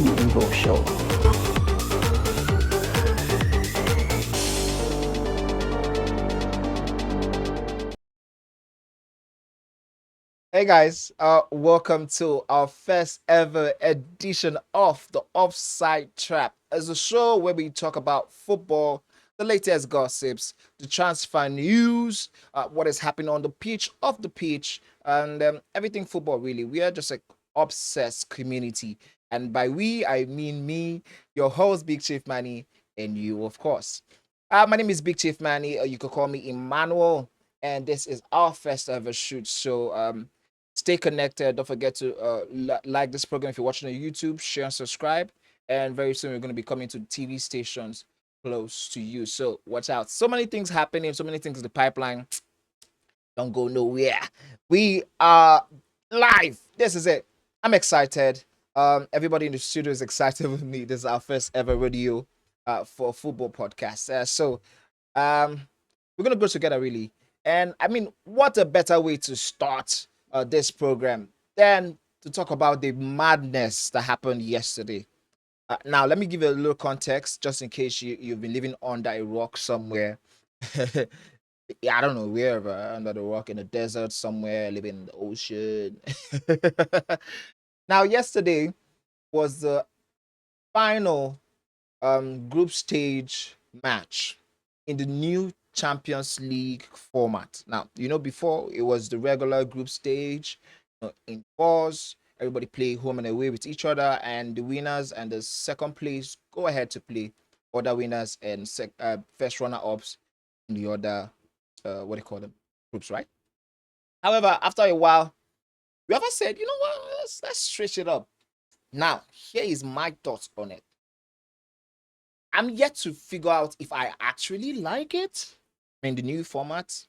Info Show. Hey guys, welcome to our first ever edition of the Offside Trap. As a show where we talk about football, the latest gossips, the transfer news, what is happening on the pitch, off the pitch, and everything football. Really, we are just like obsessed community, and by we I mean me, your host Big Chief Manny, and you, of course. My name is Big Chief Manny. You could call me Emmanuel, and this is our first ever shoot. So stay connected. Don't forget to like this program if you're watching on YouTube, share and subscribe. And very soon we're going to be coming to TV stations close to you. So watch out. So many things happening, so many things in the pipeline. Don't go nowhere. We are live. This is it. I'm excited. Everybody in the studio is excited with me. This is our first ever radio for a football podcast. Um, we're gonna go together really. And I mean, what a better way to start this program than to talk about the madness that happened yesterday. Now, let me give you a little context, just in case you've been living under a rock somewhere. Yeah, I don't know, wherever, under the rock, in the desert somewhere, living in the ocean. Now, yesterday was the final group stage match in the new Champions League format. Now, before it was the regular group stage, in fours, everybody play home and away with each other, and the winners and the second place go ahead to play other winners and first runner ups in the other, what do you call them, groups, right? However, after a while, whoever said, you know what, let's stretch it up. Now, here is my thoughts on it. I'm yet to figure out if I actually like it in the new format.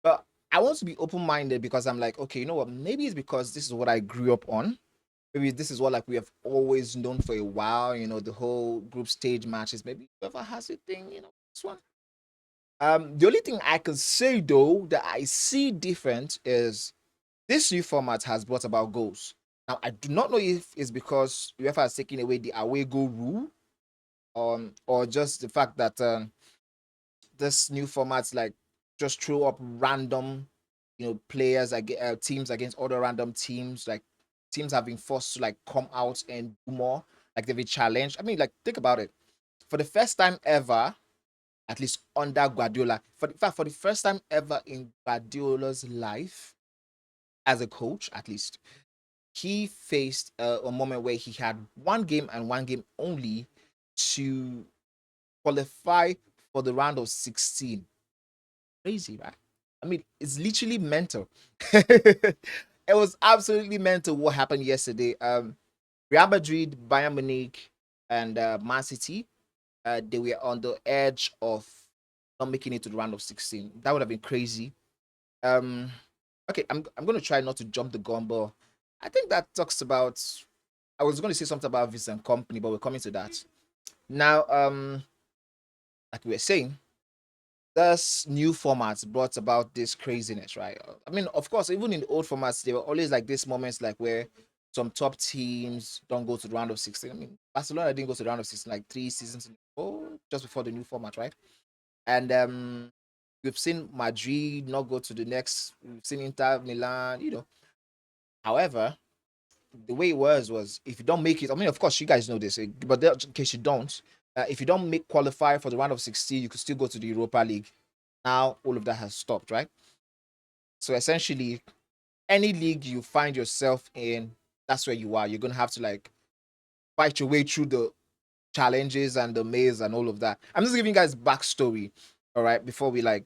But I want to be open minded because I'm like, okay, you know what? Maybe it's because this is what I grew up on. Maybe this is what like we have always known for a while. The whole group stage matches. Maybe whoever has a thing, this one. The only thing I can say though that I see different is this new format has brought about goals. Now I do not know if it's because UEFA has taken away the away goal rule, or just the fact that this new format's like just throw up random, players teams against other random teams. Like teams have been forced to like come out and do more. Like they've been challenged. I mean, like think about it. For the first time ever, at least under Guardiola, in fact, for the first time ever in Guardiola's life as a coach, at least, he faced a moment where he had one game and one game only to qualify for the round of 16. Crazy, right? I mean, it's literally mental. It was absolutely mental what happened yesterday. Real Madrid, Bayern Munich, and Man City, they were on the edge of not making it to the round of 16. That would have been crazy. Um, okay, I'm gonna try not to jump the gun, but I think that talks about. I was going to say something about Vincent Company, but we're coming to that now. Like we were saying, this new formats brought about this craziness, right? I mean, of course, even in the old formats, there were always like these moments like where some top teams don't go to the round of 16. I mean, Barcelona didn't go to the round of 16 like 3 seasons ago, just before the new format, right? And we've seen Madrid not go to the next, we've seen Inter Milan, However, the way it was if you don't make it, I mean, of course, you guys know this, but in case you don't, if you don't make qualify for the round of 16, you could still go to the Europa League. Now all of that has stopped, right? So essentially, any league you find yourself in, that's where you are. You're gonna have to like fight your way through the challenges and the maze and all of that. I'm just giving you guys backstory, all right, before we like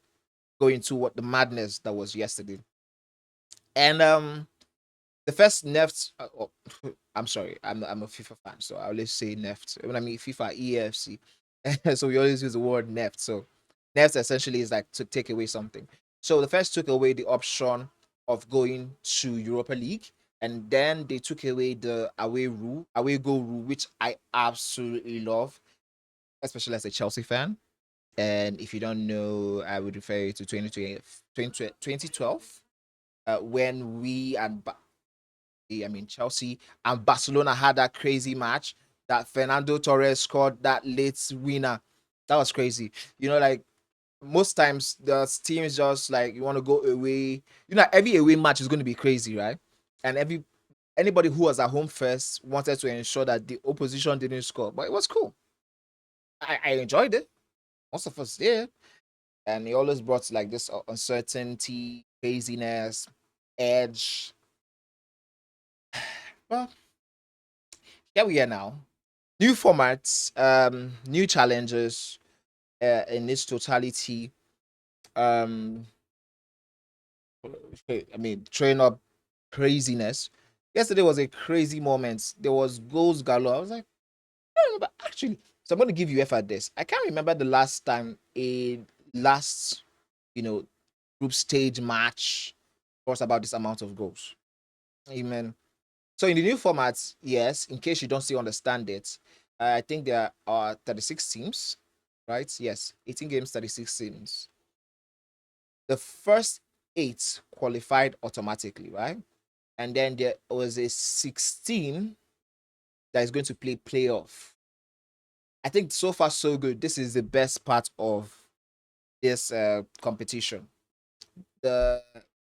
go into what the madness that was yesterday. And the first Neft, I'm sorry, I'm a FIFA fan, so I always say Neft. When I mean FIFA EFC, so we always use the word Neft. So Neft essentially is like to take away something. So the first took away the option of going to Europa League, and then they took away the away goal rule, which I absolutely love, especially as a Chelsea fan. And if you don't know, I would refer you to 2012, when we and I mean, Chelsea and Barcelona had that crazy match that Fernando Torres scored that late winner. That was crazy. You know, like most times the teams just like you want to go away. You know, every away match is going to be crazy, right? And anybody who was at home first wanted to ensure that the opposition didn't score, but it was cool. I enjoyed it. Most of us did, and it always brought like this uncertainty, craziness, edge. Well, here we are now. New formats, new challenges in its totality. Um, I mean, train up craziness. Yesterday was a crazy moment. There was goals galore. I was like, I don't remember actually. So I'm going to give you effort this. I can't remember the last time a last, you know, group stage match was about this amount of goals. Amen. So in the new format, yes, in case you don't still understand it, I think there are 36 teams, right? Yes, 18 games, 36 teams. The first eight qualified automatically, right? And then there was a 16 that is going to play playoff. I think so far so good. This is the best part of this competition. The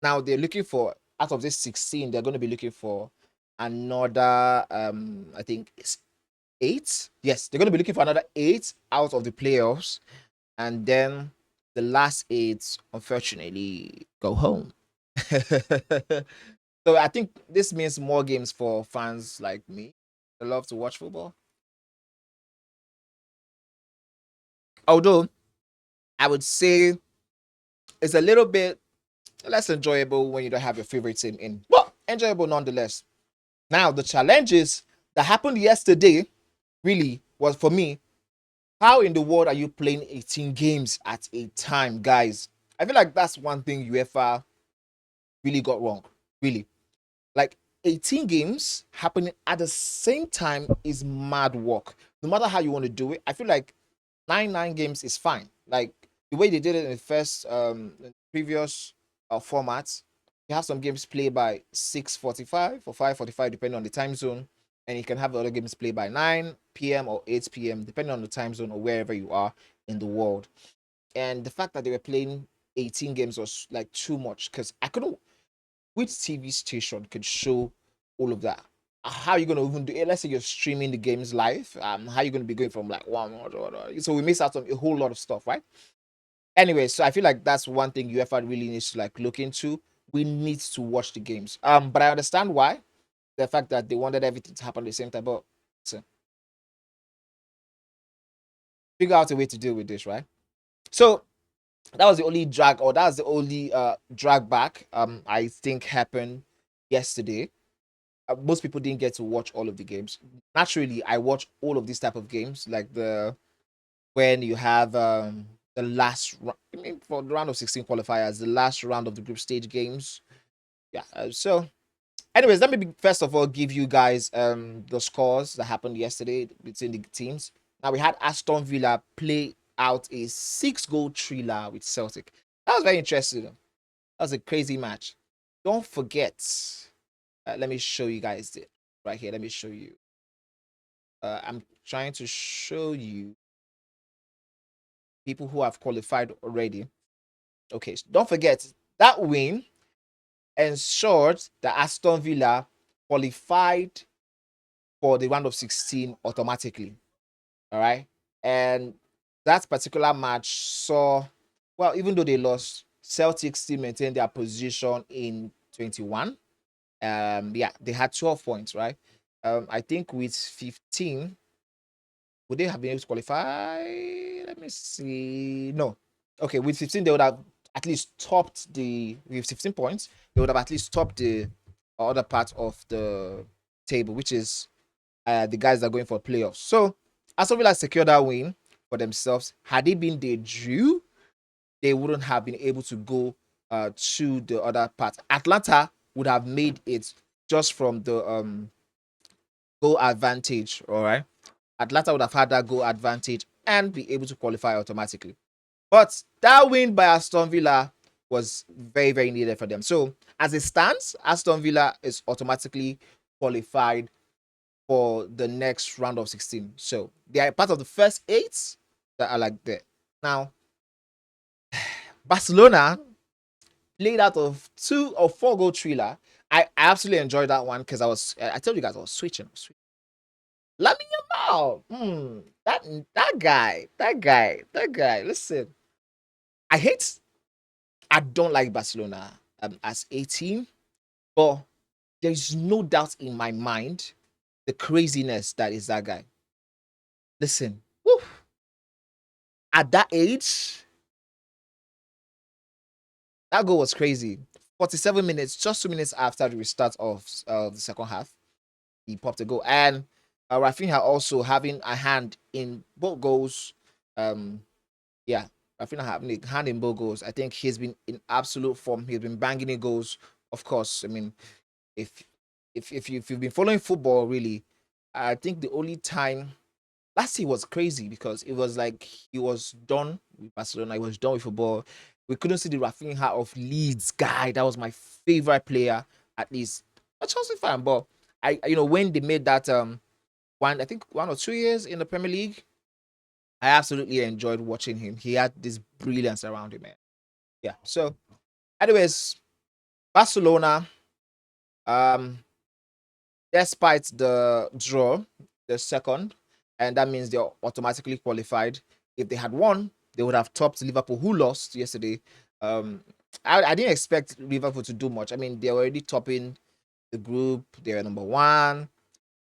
Now they're looking for, out of this 16, they're going to be looking for another I think it's eight. Yes, they're going to be looking for another eight out of the playoffs, and then the last eight unfortunately go home. So I think this means more games for fans like me that love to watch football. Although I would say it's a little bit less enjoyable when you don't have your favorite team in, but enjoyable nonetheless. Now the challenges that happened yesterday really was, for me, how in the world are you playing 18 games at a time, guys? I feel like that's one thing UEFA really got wrong. Really. Like 18 games happening at the same time is mad work. No matter how you want to do it, I feel like nine games is fine. Like the way they did it in the first previous formats, you have some games played by 6:45 or 5:45 depending on the time zone, and you can have the other games played by 9 p.m. or 8 p.m. depending on the time zone or wherever you are in the world. And the fact that they were playing 18 games was like too much, because I couldn't, which TV station could show all of that? How are you gonna even do it? Let's say you're streaming the games live. How are you gonna be going from like one? So we miss out on a whole lot of stuff, right? Anyway, so I feel like that's one thing UEFA really needs to like look into. We need to watch the games. But I understand why. The fact that they wanted everything to happen at the same time, but so, figure out a way to deal with this, right? So that was the only drag, or that's the only drag back I think happened yesterday. Most people didn't get to watch all of the games. Naturally, I watch all of these type of games, like the when you have the I mean, for the round of 16 qualifiers, the last round of the group stage games. Yeah. So, anyways, let me first of all give you guys the scores that happened yesterday between the teams. Now we had Aston Villa play out a 6-goal thriller with Celtic. That was very interesting. That was a crazy match. Don't forget. Let me show you guys it right here. Let me show you. I'm trying to show you people who have qualified already. Okay, so don't forget that win ensured that Aston Villa qualified for the round of 16 automatically. All right, and that particular match saw, well, even though they lost, Celtic still maintained their position in 21. Yeah, they had 12 points, right? I think with 15, would they have been able to qualify? Let me see. No. Okay, with 15, they would have at least topped with 15 points, they would have at least topped the other part of the table, which is the guys that are going for playoffs. So, Aston Villa secured that win for themselves. Had it been they drew, they wouldn't have been able to go to the other part. Atlanta would have made it just from the goal advantage, all right? Atlanta would have had that goal advantage and be able to qualify automatically. But that win by Aston Villa was very, very needed for them. So as it stands, Aston Villa is automatically qualified for the next round of 16. So they are part of the first eight that are like there. Now, Barcelona played out of 2 or 4 goal thriller. I absolutely enjoyed that one because I told you guys I was switching. Lamine Yamal. That guy. Listen, I hate I don't like Barcelona as a team, but there's no doubt in my mind the craziness that is that guy. Listen, woo, at that age, that goal was crazy. 47 minutes, just 2 minutes after the restart of the second half, he popped a goal. And Rafinha also having a hand in both goals. Um, yeah, Rafinha having a hand in both goals. I think he's been in absolute form. He's been banging in goals. Of course, I mean, if if you've been following football really, I think the only time last year was crazy because it was like he was done with Barcelona. He was done with football. We couldn't see the Rafinha of Leeds guy. That was my favorite player, at least a Chelsea fan. But when they made that I think 1 or 2 years in the Premier League, I absolutely enjoyed watching him. He had this brilliance around him, man. Yeah. So, anyways, Barcelona. Um, Despite the draw, the second, and that means they're automatically qualified. If they had won, they would have topped Liverpool, who lost yesterday. Um, I didn't expect Liverpool to do much. I mean, they're already topping the group. They're number one,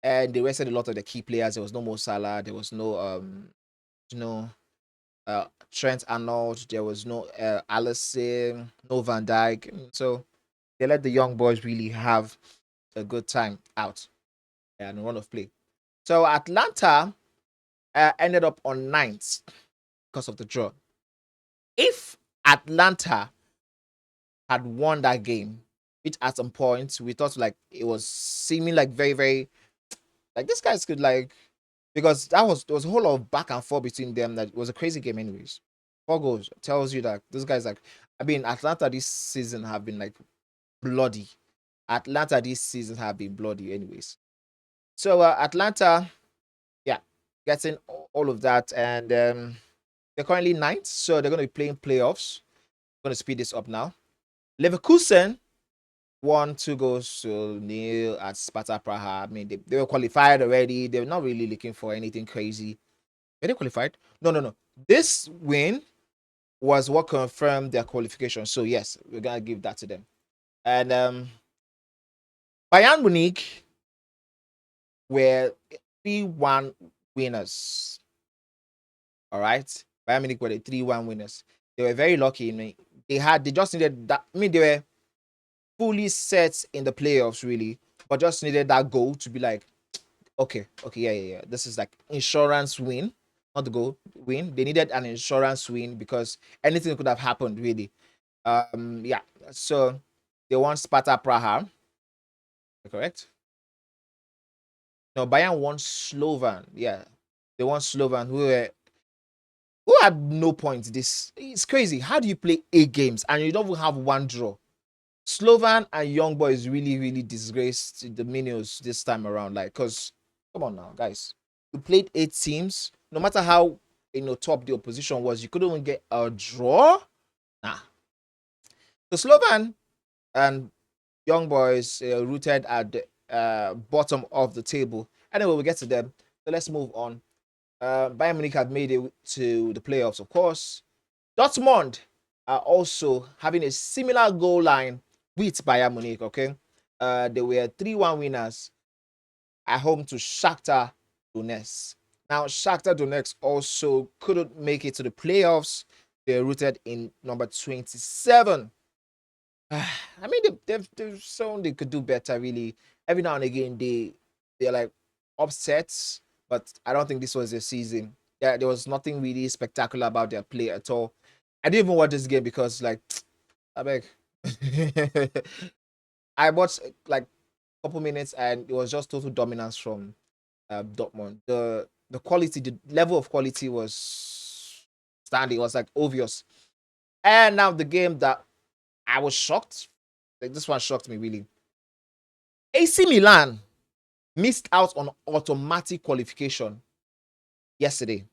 and they rested a lot of the key players. There was no Mo Salah. There was no you know, Trent Arnold. There was no Alisson, no Van Dijk. So they let the young boys really have a good time out and run of play. So Atlanta ended up on ninth because of the draw. If Atlanta had won that game, which at some point we thought like it was seeming like very, very like this guys could like because there was a whole lot of back and forth between them that it was a crazy game anyways. 4 goals tells you that those guys like I mean Atlanta this season have been like bloody. Atlanta this season have been bloody anyways. So Atlanta, yeah, getting all of that and they're currently ninth, so they're going to be playing playoffs. I'm going to speed this up now. Leverkusen won 2 goals to nil at Sparta Praha. I mean, they were qualified already. They were not really looking for anything crazy. Were they qualified? No, no, no. This win was what confirmed their qualification. So yes, we're gonna give that to them. And Bayern Munich were 3-1 winners. All right. Bayern Munich were the 3-1 winners. They were very lucky. I mean, they just needed that. I mean, they were fully set in the playoffs, really, but just needed that goal to be like, okay, okay, yeah. This is like insurance win, not the goal win. They needed an insurance win because anything could have happened, really. Yeah. So they won Sparta Praha, correct? No, Bayern won Slovan. Yeah, they won Slovan, who had no points. This it's crazy. How do you play 8 games and you don't even have one draw? Slovan and Young Boys really, really disgraced the Minions this time around. Like, cause come on now, guys. You played 8 teams. No matter how top the opposition was, you couldn't even get a draw. Nah. So Slovan and Young Boys rooted at the bottom of the table. Anyway, we'll get to them. So let's move on. Bayern Munich had made it to the playoffs, of course. Dortmund are also having a similar goal line with Bayern Munich, okay? They were 3-1 winners at home to Shakhtar Donetsk. Now, Shakhtar Donetsk also couldn't make it to the playoffs. They're rooted in number 27. I mean, they've shown they could do better, really. Every now and again, they're like upsets, but I don't think this was their season. There was nothing really spectacular about their play at all. I didn't even watch this game because, like, I beg. I watched like a couple minutes and it was just total dominance from Dortmund. The quality, the level of quality was standing. It was like obvious. And now the game that I was shocked. Like this one shocked me really. AC Milan missed out on automatic qualification yesterday.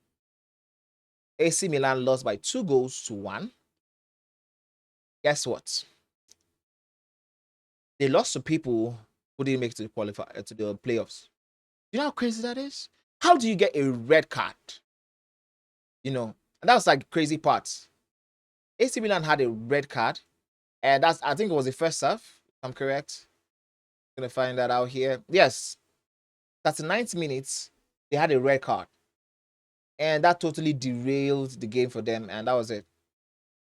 AC Milan lost by 2 goals to 1. Guess what? They lost to people who didn't make it to the to the playoffs. You know how crazy that is? How do you get a red card? You know, and that was like crazy part. AC Milan had a red card, and that's I think it was the first half. If I'm correct. Gonna find that out here. Yes, that's the 90 minutes. They had a red card, and that totally derailed the game for them, and that was it.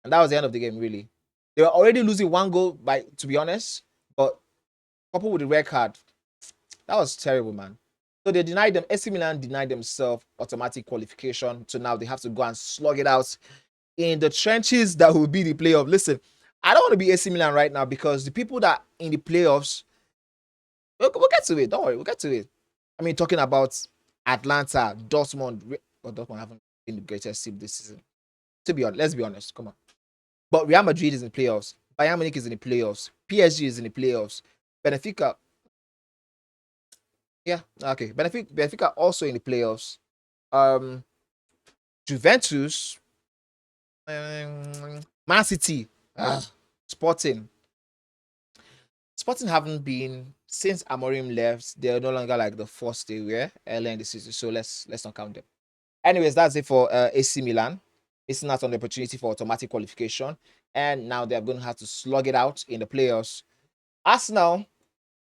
And that was the end of the game. Really, they were already losing 1 goal by, to be honest, but coupled with the red card, that was terrible, man. So they denied them. AC Milan denied themselves automatic qualification. So now they have to go and slug it out in the trenches that will be the playoff. Listen, I don't want to be AC Milan right now because the people that in the playoffs, we'll get to it. Don't worry, we'll get to it. I mean, talking about Atlanta, Dortmund. Well, Dortmund haven't been the greatest team this season. To be honest, let's be honest. Come on. But Real Madrid is in the playoffs. Bayern Munich is in the playoffs. PSG is in the playoffs. Benfica, yeah, okay. Benfica also in the playoffs. Um, Juventus, Man City, Sporting. Sporting haven't been since Amorim left. They're no longer like the force they were earlier in the season. So let's not count them. Anyways, that's it for AC Milan. Missing out on the opportunity for automatic qualification, and now they're going to have to slug it out in the playoffs. Arsenal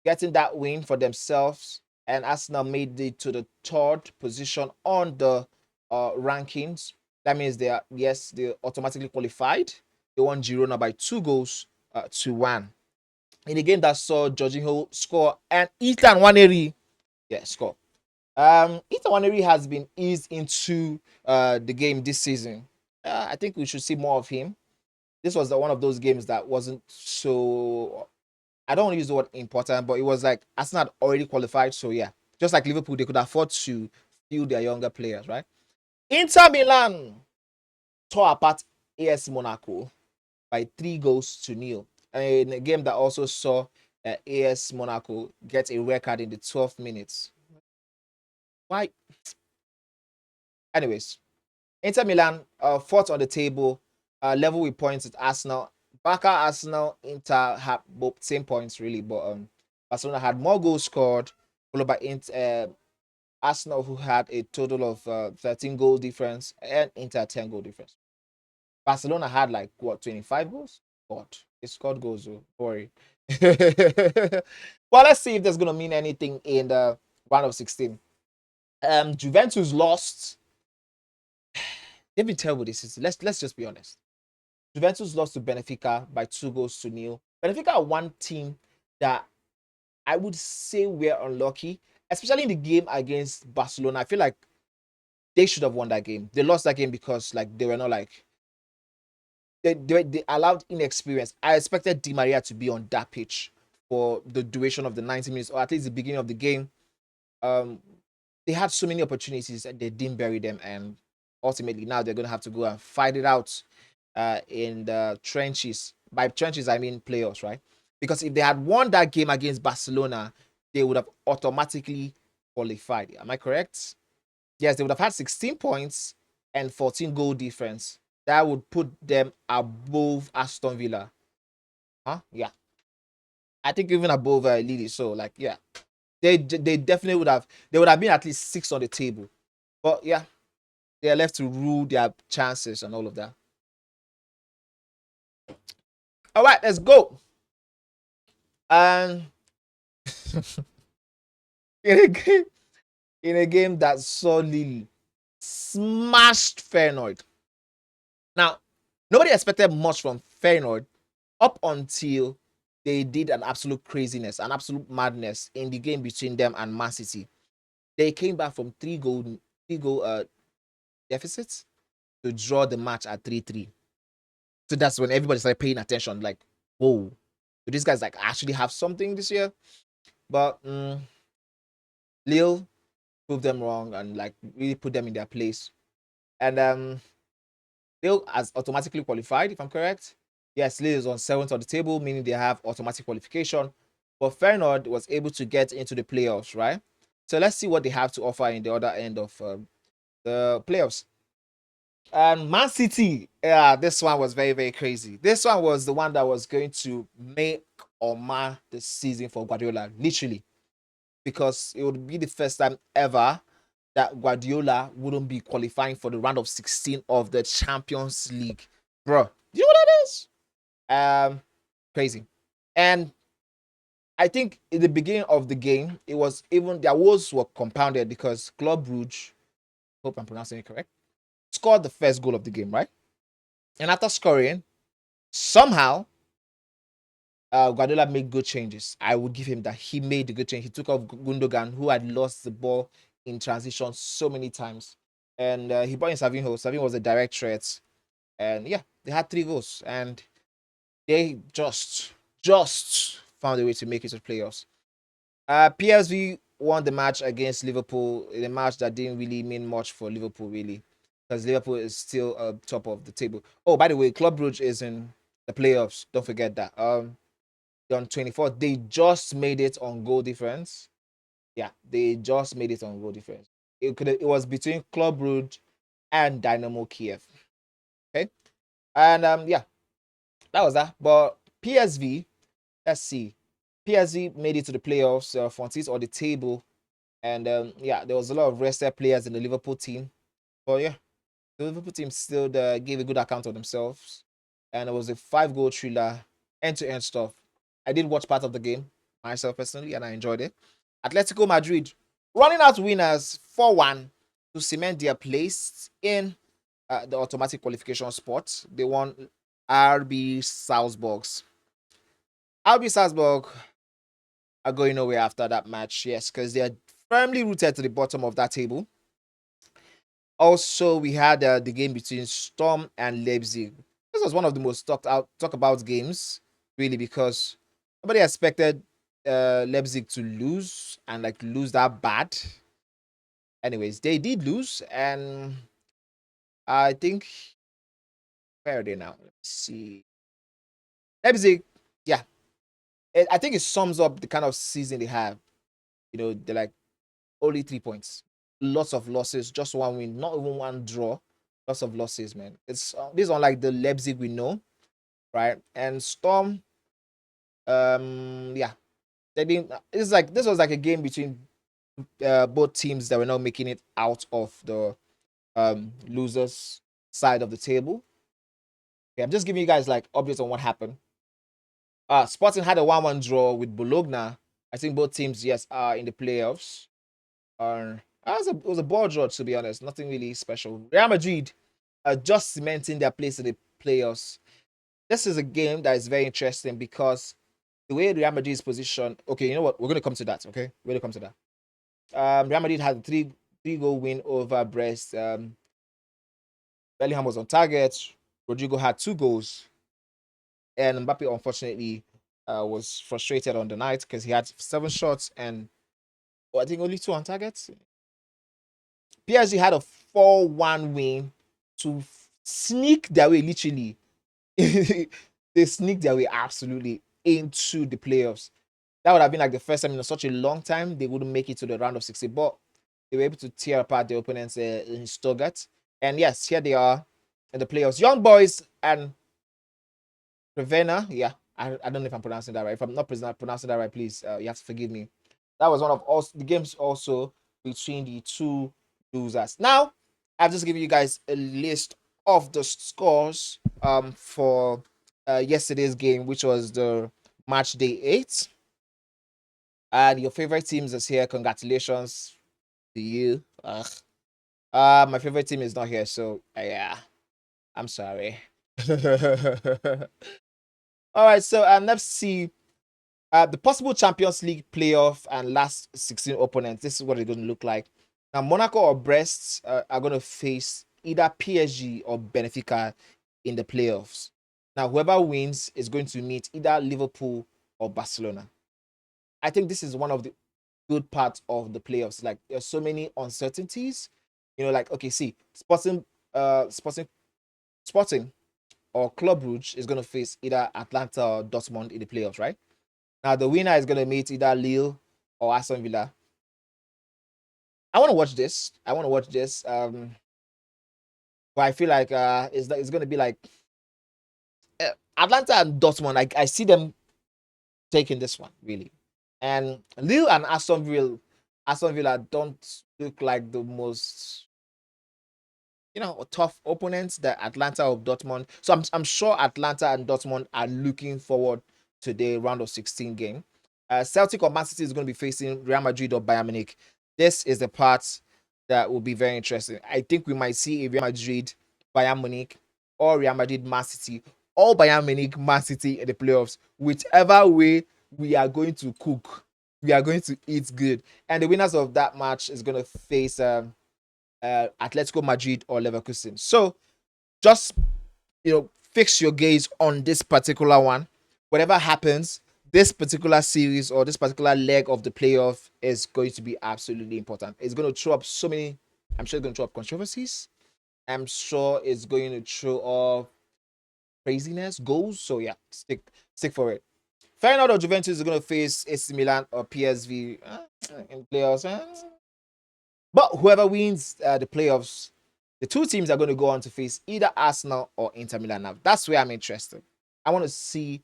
getting that win for themselves, and Arsenal made it to the third position on the rankings. That means they automatically qualified. They won Girona by 2 goals to 1 in a game that saw Jorginho score and Ethan Waneri, score. Ethan Waneri has been eased into the game this season. I think we should see more of him. This was one of those games that wasn't so, I don't want to use the word important, but it was like Arsenal had already qualified. So yeah, just like Liverpool, they could afford to field their younger players, right? Inter Milan tore apart AS Monaco by 3 goals to 0. In a game that also saw AS Monaco get a record in the 12th minutes. Why? Anyways, Inter Milan fourth on the table, level with points with Arsenal. Barca, Arsenal, Inter have both same points really, but Barcelona had more goals scored, followed by Arsenal, who had a total of 13 goal difference, and Inter 10 goal difference. Barcelona had like what 25 goals. God, they scored goals. Don't worry. Well, let's see if that's gonna mean anything in the round of 16. Juventus lost. They've been terrible this season. Let's just be honest. Juventus lost to Benfica by 2 goals to 0. Benfica are one team that I would say we're unlucky, especially in the game against Barcelona. I feel like they should have won that game. They lost that game because like they were not like they allowed inexperience. I expected Di Maria to be on that pitch for the duration of the 90 minutes, or at least the beginning of the game. Um, they had so many opportunities and they didn't bury them, and ultimately now they're gonna have to go and fight it out in the trenches. By trenches, I mean playoffs, right? Because if they had won that game against Barcelona, they would have automatically qualified. Am I correct? Yes, they would have had 16 points and 14 goal difference. That would put them above Aston Villa. Huh? Yeah. I think even above Lille. So, like, yeah. They definitely would have been at least 6 on the table. But yeah, they are left to rule their chances and all of that. All right, let's go. And in a game, that saw Lille smashed Feyenoord. Now, nobody expected much from Feyenoord up until they did an absolute craziness, an absolute madness in the game between them and Man City. They came back from three goal deficits to draw the match at 3-3. So that's when everybody started paying attention. Like, whoa, do these guys like actually have something this year? But Lille proved them wrong and like really put them in their place. And Lille has automatically qualified, if I'm correct. Yes, Lille is on seventh on the table, meaning they have automatic qualification. But Feyenoord was able to get into the playoffs, right? So let's see what they have to offer in the other end of the playoffs. And Man City, yeah, this one was very, very crazy. This one was the one that was going to make or mar the season for Guardiola, literally, because it would be the first time ever that Guardiola wouldn't be qualifying for the round of 16 of the Champions League. Bro, do you know what that is? Crazy. And I think in the beginning of the game, it was even their woes were compounded because Club Brugge, hope I'm pronouncing it correct, scored the first goal of the game, right? And after scoring, somehow Guardiola made good changes. I would give him that. He made the good change. He took off Gundogan, who had lost the ball in transition so many times. And he brought in Savinho. Savinho was a direct threat. And yeah, they had 3 goals. And they just found a way to make it to the playoffs. PSV won the match against Liverpool in a match that didn't really mean much for Liverpool, really, because Liverpool is still top of the table. Oh, by the way, Club Brugge is in the playoffs. Don't forget that. On 24th, they just made it on goal difference. Yeah, they just made it on goal difference. It was between Club Brugge and Dynamo Kiev. Okay, and yeah, that was that. But PSV, let's see, PSV made it to the playoffs. Fontis on the table. And yeah, there was a lot of rested players in the Liverpool team. But yeah, the Liverpool team still gave a good account of themselves. And it was a 5 goal thriller, end to end stuff. I did watch part of the game myself personally, and I enjoyed it. Atletico Madrid running out winners 4-1 to cement their place in the automatic qualification spot. They won RB Salzburg's. RB Salzburg are going nowhere after that match, yes, because they are firmly rooted to the bottom of that table. Also, we had the game between Storm and Leipzig. This was one of the most talk about games, really, because nobody expected Leipzig to lose and like lose that bad. Anyways, they did lose, and I think where are they now? Let's see. Leipzig, yeah, I think it sums up the kind of season they have. You know, they're like only 3 points, lots of losses, just one win, not even one draw. Lots of losses, man. It's this is unlike the Leipzig we know, right? And Storm, yeah, they didn't. It's like this was like a game between both teams that were not making it out of the losers side of the table. Okay, I'm just giving you guys like updates on what happened. Sporting had a 1-1 draw with Bologna. I think both teams, yes, are in the playoffs. It was a ball draw, to be honest. Nothing really special. Real Madrid are just cementing their place in the playoffs. This is a game that is very interesting because the way Real Madrid is positioned. Okay, you know what? We're going to come to that. Okay, we're going to come to that. Real Madrid had a three goal win over Brest. Bellingham was on target. Rodrigo had 2 goals, and Mbappe unfortunately was frustrated on the night because he had 7 shots and I think only 2 on target. PSG had a 4-1 win to sneak their way, literally. They sneaked their way absolutely into the playoffs. That would have been like the first time in such a long time they wouldn't make it to the round of 60, but they were able to tear apart the opponents in Stuttgart. And yes, here they are in the playoffs. Young Boys and Ravenna, yeah, I don't know if I'm pronouncing that right. If I'm not pronouncing that right, please, you have to forgive me. That was one of also the games also between the two losers. Now, I've just given you guys a list of the scores for yesterday's game, which was the match day 8. And your favorite teams is here. Congratulations to you. Ugh. My favorite team is not here, so yeah, I'm sorry. All right, so let's see the possible Champions League playoff and last 16 opponents. This is what it's going to look like. Now, Monaco or Brest are going to face either PSG or Benfica in the playoffs. Now, whoever wins is going to meet either Liverpool or Barcelona. I think this is one of the good parts of the playoffs. Like, there's so many uncertainties. You know, like okay, see, Sporting or Club Brugge is going to face either Atlanta or Dortmund in the playoffs, right? Now the winner is going to meet either Lille or Aston Villa. I want to watch this. I want to watch this. But I feel like it's going to be like Atlanta and Dortmund. I see them taking this one really, and Lille and Aston Villa don't look like the most tough opponents, the Atlanta of Dortmund. So I'm sure Atlanta and Dortmund are looking forward to the round of 16 game. Celtic or Man City is going to be facing Real Madrid or Bayern Munich. This is the part that will be very interesting. I think we might see a Real Madrid, Bayern Munich, or Real Madrid, Man City, or Bayern Munich, Man City in the playoffs. Whichever way we are going to cook, we are going to eat good. And the winners of that match is going to face Atletico Madrid or Leverkusen. So just fix your gaze on this particular one. Whatever happens, this particular series or this particular leg of the playoff is going to be absolutely important. It's going to throw up so many. I'm sure it's going to throw up controversies. I'm sure it's going to throw up craziness, goals. So yeah, stick for it. Feyenoord or Juventus is going to face AC Milan or PSV in playoffs. But whoever wins the playoffs, the two teams are going to go on to face either Arsenal or Inter Milan. Now, that's where I'm interested. I want to see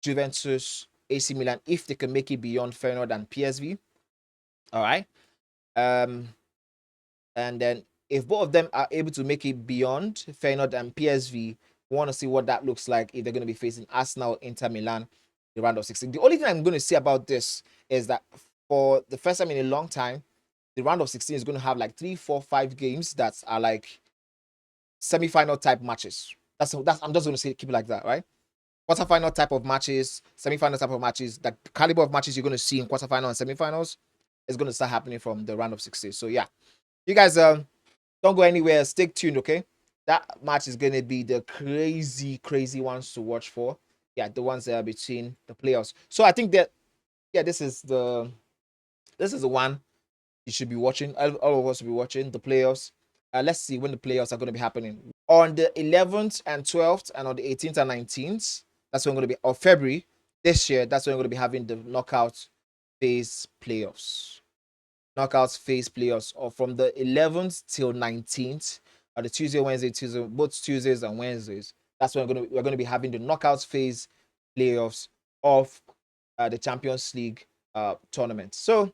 Juventus, AC Milan, if they can make it beyond Feyenoord and PSV. All right. Um, and then if both of them are able to make it beyond Feyenoord and PSV, we want to see what that looks like if they're going to be facing Arsenal, Inter Milan, the round of 16. The only thing I'm going to say about this is that for the first time in a long time, the round of 16 is going to have like 3, 4, 5 games that are like semi-final type matches. That's I'm just going to say keep it like that, right? Quarterfinal type of matches, semi-final type of matches. The caliber of matches you're going to see in quarterfinal and semi-finals is going to start happening from the round of 16. So yeah, you guys don't go anywhere. Stay tuned, okay? That match is going to be the crazy ones to watch for. Yeah, the ones that are between the playoffs. So I think that this is the one you should be watching. All of us will be watching the playoffs. Let's see when the playoffs are going to be happening. On the 11th and 12th, and on the 18th and 19th, that's when we're going to be, of February this year, that's when we're going to be having the knockout phase playoffs. Knockout phase playoffs, or from the 11th till 19th, or the Tuesday, Wednesday, Tuesday, both Tuesdays and Wednesdays. That's when we're going to be having the knockout phase playoffs of the Champions League tournament. So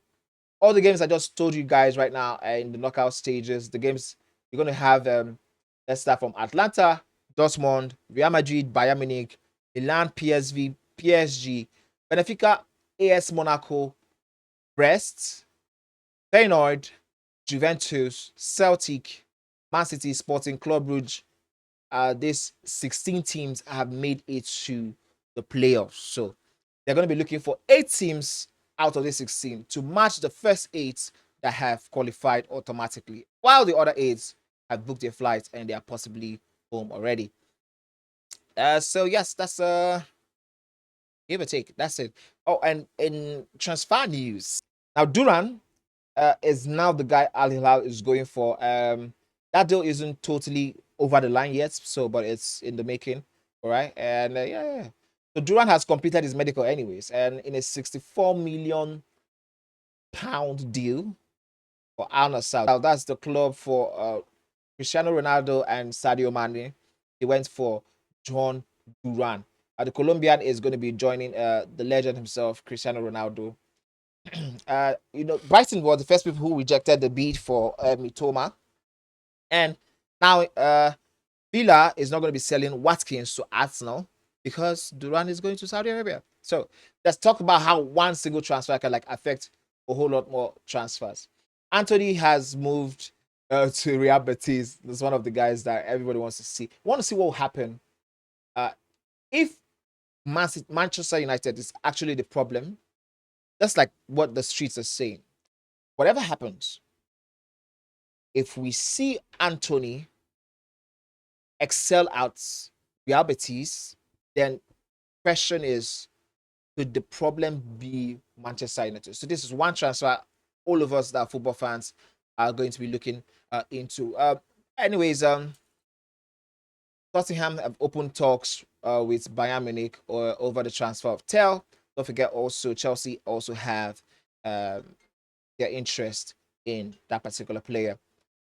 all the games I just told you guys right now are in the knockout stages. The games you're going to have, let's start from Atlanta, Dortmund, Real Madrid, Bayern Munich, Milan, PSV, PSG, Benfica, AS Monaco, Brest, Feyenoord, Juventus, Celtic, Man City, Sporting Club Brugge. These 16 teams have made it to the playoffs. So they're going to be looking for 8 teams out of the 16 to match the first 8 that have qualified automatically, while the other 8 have booked their flights and they are possibly home already. So yes, that's give or take. That's it. Oh, and in transfer news, now Duran is now the guy Al Hilal is going for. That deal isn't totally over the line yet, so but it's in the making. All right, and yeah. So Duran has completed his medical anyways, and in a 64 million pound deal for Al Nassr. That's the club for Cristiano Ronaldo and Sadio Mane. He went for John Duran. The Colombian is going to be joining the legend himself, Cristiano Ronaldo. Brighton was the first people who rejected the bid for Mitoma, and now Villa is not going to be selling Watkins to Arsenal because Duran is going to Saudi Arabia. So let's talk about how one single transfer can affect a whole lot more transfers. Anthony has moved to Real Betis. That's one of the guys that everybody wants to see. Want to see what will happen if Manchester United is actually the problem. That's like what the streets are saying. Whatever happens, if we see Anthony excel at Real Betis, then question is, could the problem be Manchester United? So this is one transfer all of us that are football fans are going to be looking into. Anyways, Tottenham have opened talks with Bayern Munich or over the transfer of Tel. Don't forget also Chelsea also have um, their interest in that particular player.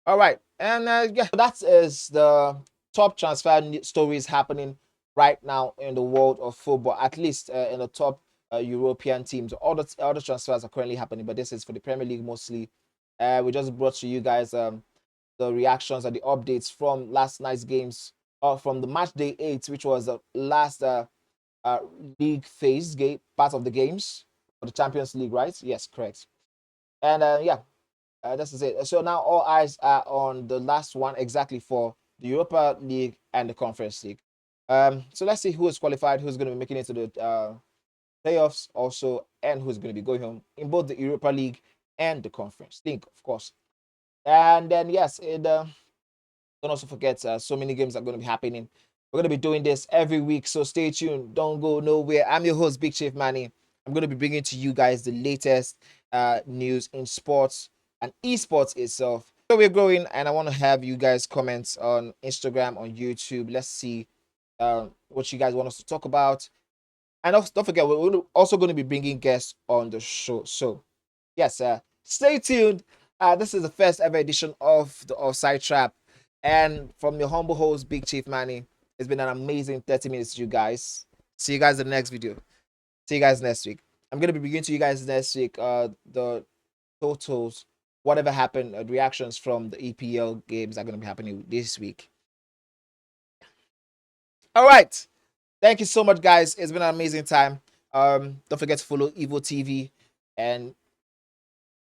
All right, and yeah, that is the top transfer stories happening right now in the world of football. At least in the top European teams, all the transfers are currently happening, but this is for the Premier League mostly. We just brought to you guys the reactions and the updates from last night's games, or from the match day 8, which was the last uh, league phase game part of the games for the Champions League, right? Yes, correct. And yeah, this is it. So now all eyes are on the last one exactly for the Europa League and the Conference League. So let's see who is qualified, who's going to be making it to the playoffs also, and who's going to be going home in both the Europa League and the Conference League, of course. And then yes, don't also forget so many games are going to be happening. We're going to be doing this every week, so stay tuned. Don't go nowhere. I'm your host, Big Chief Manny. I'm going to be bringing to you guys the latest news in sports and esports itself. So we're growing, and I want to have you guys comment on Instagram, on YouTube. Let's see what you guys want us to talk about. And also, don't forget, we're also going to be bringing guests on the show. So yes, stay tuned. This is the first ever edition of the Offside Trap. And from your humble host, Big Chief Manny, it's been an amazing 30 minutes, you guys. See you guys in the next video. See you guys next week. I'm going to be bringing to you guys next week the totals, whatever happened, reactions from the EPL games are going to be happening this week. All right. Thank you so much, guys. It's been an amazing time. Don't forget to follow Evo TV, and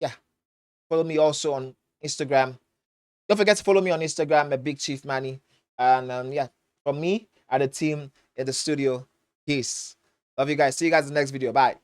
yeah, follow me also on Instagram. Don't forget to follow me on Instagram at Big Chief Manny. And yeah, from me and the team in the studio, peace. Love you guys. See you guys in the next video. Bye.